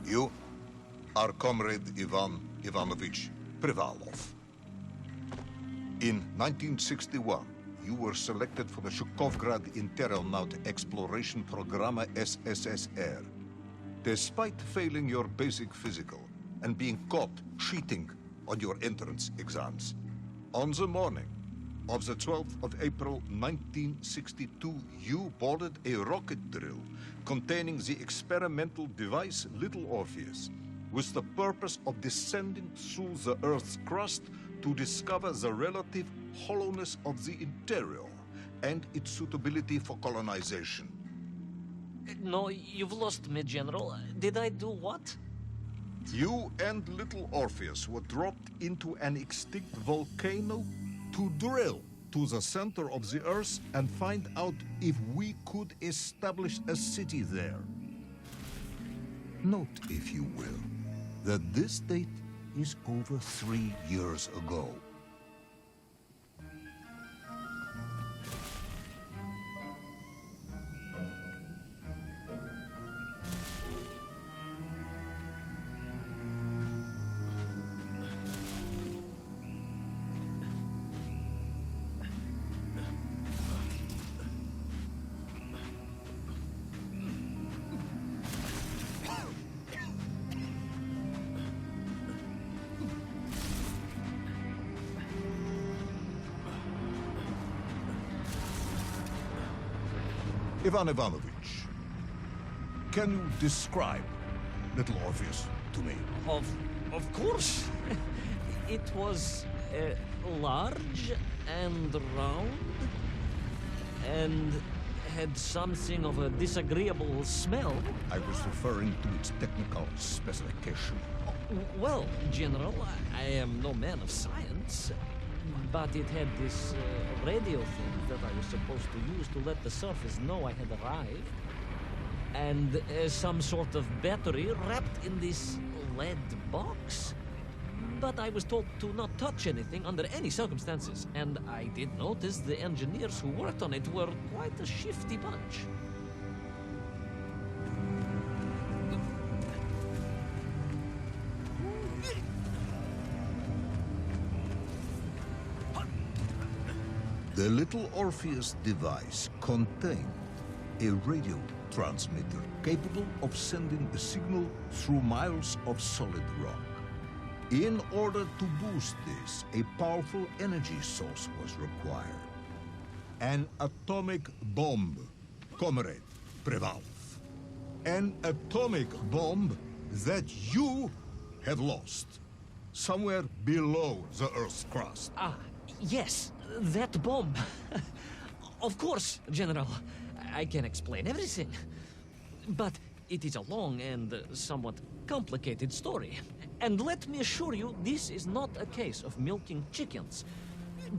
You are Comrade Ivan Ivanovich Privalov. In 1961, you were selected for the Shukovgrad Internaut Exploration Programme SSSR. Despite failing your basic physical and being caught cheating on your entrance exams, on the morning of the 12th of April 1962, you boarded a rocket drill containing the experimental device Little Orpheus, with the purpose of descending through the Earth's crust to discover the relative hollowness of the interior and its suitability for colonization. No, you've lost me, General. Did I do what? You and Little Orpheus were dropped into an extinct volcano to drill to the center of the Earth and find out if we could establish a city there. Note, if you will, that this date is over 3 years ago. Ivan Ivanovich, can you describe Little Orpheus to me? Of course. It was large and round and had something of a disagreeable smell. I was referring to its technical specification. Well, General, I am no man of science, but it had this radio thing that I was supposed to use to let the surface know I had arrived, and some sort of battery wrapped in this lead box. But I was told to not touch anything under any circumstances, and I did notice the engineers who worked on it were quite a shifty bunch. The Little Orpheus device contained a radio transmitter capable of sending a signal through miles of solid rock. In order to boost this, a powerful energy source was required. An atomic bomb, Comrade Privalov. An atomic bomb that you have lost somewhere below the Earth's crust. Ah, yes, that bomb. Of course, General. I can explain everything. But it is a long and somewhat complicated story. And let me assure you, this is not a case of milking chickens.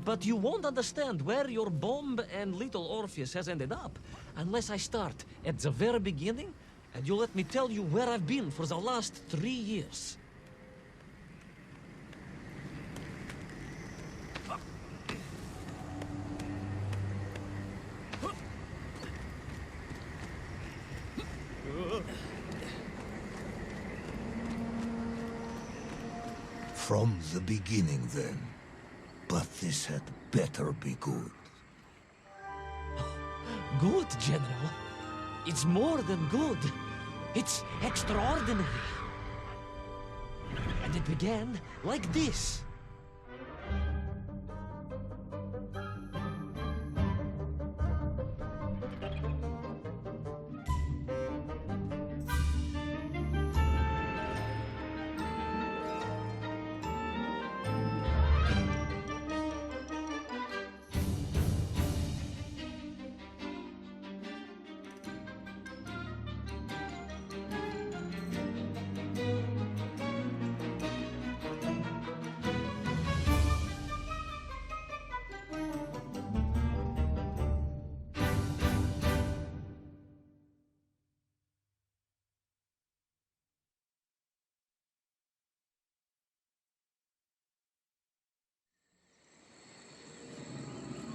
But you won't understand where your bomb and Little Orpheus has ended up unless I start at the very beginning and you let me tell you where I've been for the last 3 years. From the beginning, then. But this had better be good. Good, General. It's more than good. It's extraordinary. And it began like this.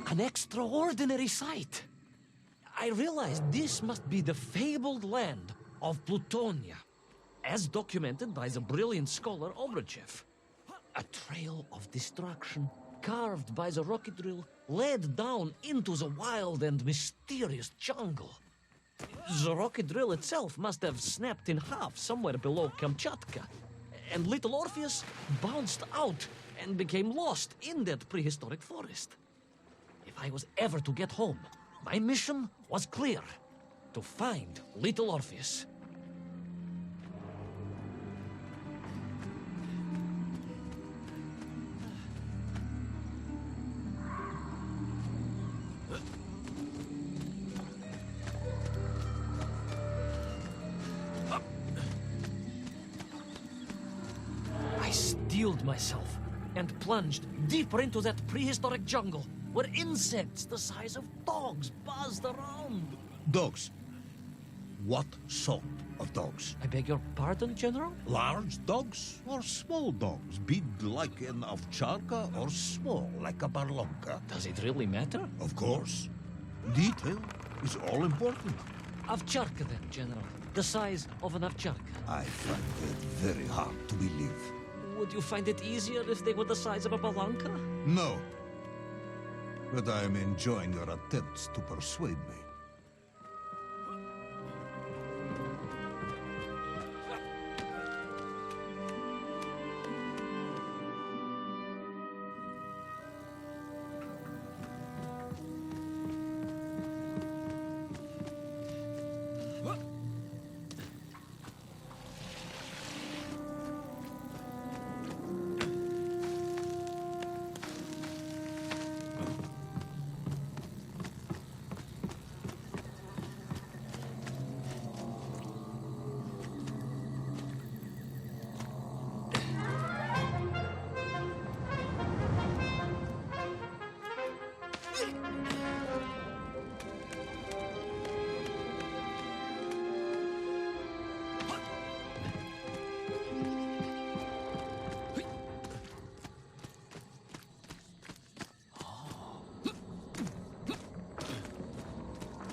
An extraordinary sight. I realized this must be the fabled land of Plutonia. as documented by the brilliant scholar Obruchev. A trail of destruction carved by the rocket drill led down into the wild and mysterious jungle. The rocket drill itself must have snapped in half somewhere below Kamchatka, and little Orpheus bounced out and became lost in that prehistoric forest. If I was ever to get home, my mission was clear: to find little Orpheus. I steeled myself and plunged deeper into that prehistoric jungle where insects the size of dogs buzzed around. Dogs. What sort of dogs? I beg your pardon, General? Large dogs or small dogs? Big like an ovcharka or small like a barlonka? Does it really matter? Of course. Detail is all important. Ovcharka then, General. The size of an ovcharka. I find it very hard to believe. Would you find it easier if they were the size of a balanka? No. But I am enjoying your attempts to persuade me.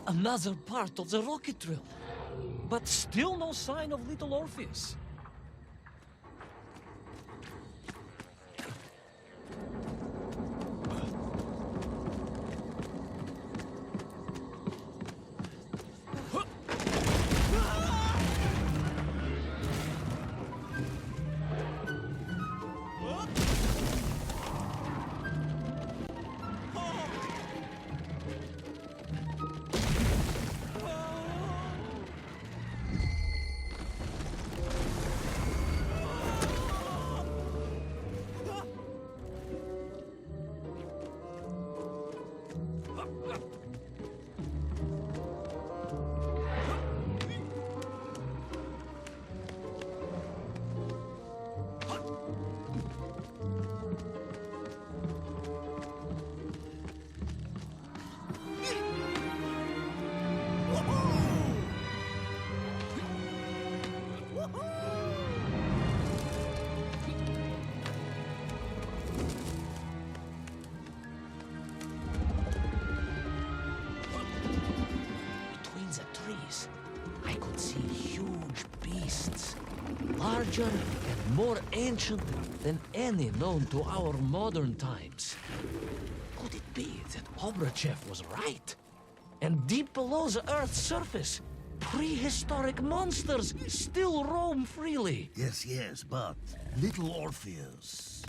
Another part of the rocket drill. But still no sign of little Orpheus. I could see huge beasts, larger and more ancient than any known to our modern times. Could it be that Obruchev was right? And deep below the Earth's surface, prehistoric monsters still roam freely? Yes, but little Orpheus.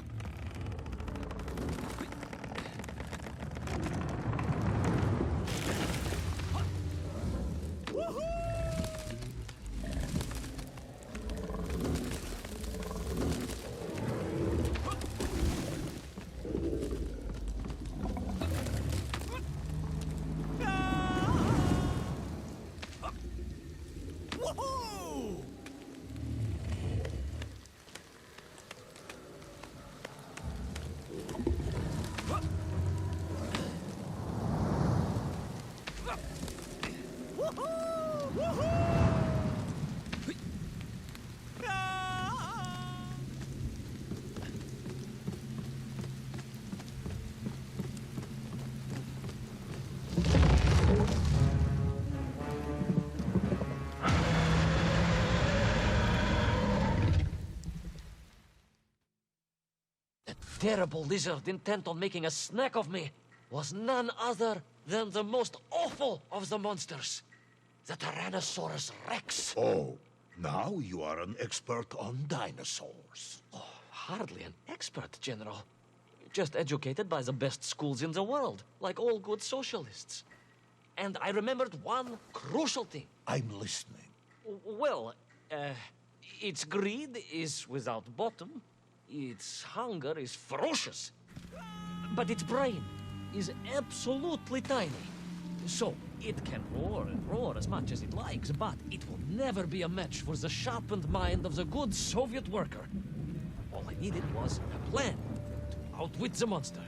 The terrible lizard intent on making a snack of me was none other than the most awful of the monsters, the Tyrannosaurus Rex. Oh, now you are an expert on dinosaurs. Oh, hardly an expert, General. Just educated by the best schools in the world, like all good socialists. And I remembered one crucial thing. I'm listening. Well, its greed is without bottom, its hunger is ferocious, but its brain is absolutely tiny. So, it can roar and roar as much as it likes, but it will never be a match for the sharpened mind of the good Soviet worker. All I needed was a plan to outwit the monster.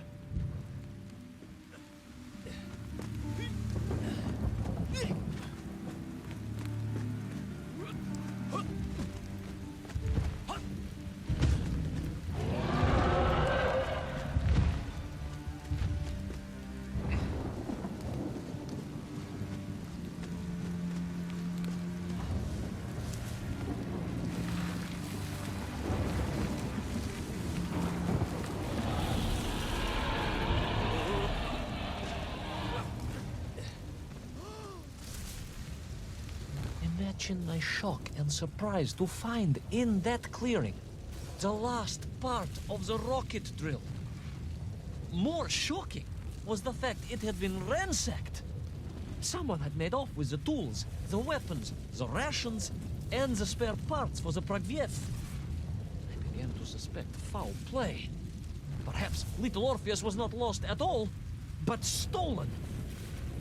Imagine my shock and surprise to find in that clearing the last part of the rocket drill. More shocking was the fact it had been ransacked. Someone had made off with the tools, the weapons, the rations, and the spare parts for the Pragviev. I began to suspect foul play. Perhaps little Orpheus was not lost at all, but stolen.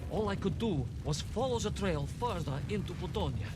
All I could do was follow the trail further into Plutonia.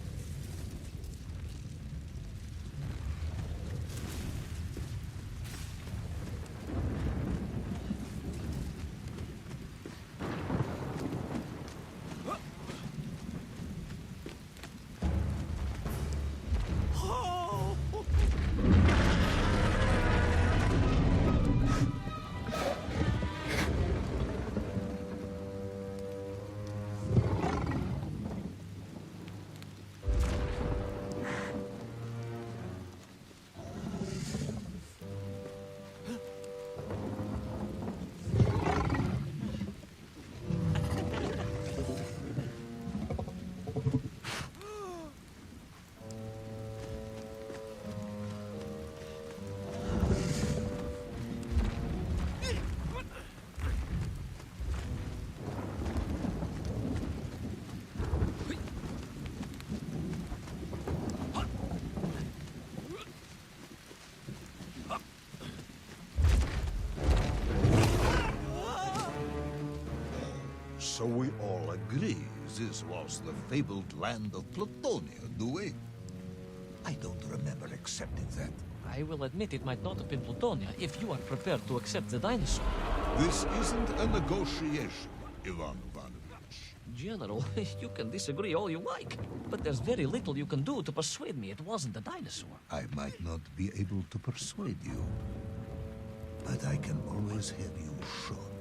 So we all agree this was the fabled land of Plutonia, do we? I don't remember accepting that. I will admit it might not have been Plutonia if you are prepared to accept the dinosaur. This isn't a negotiation, Ivan Ivanovich. General, you can disagree all you like, but there's very little you can do to persuade me it wasn't a dinosaur. I might not be able to persuade you, but I can always have you shot.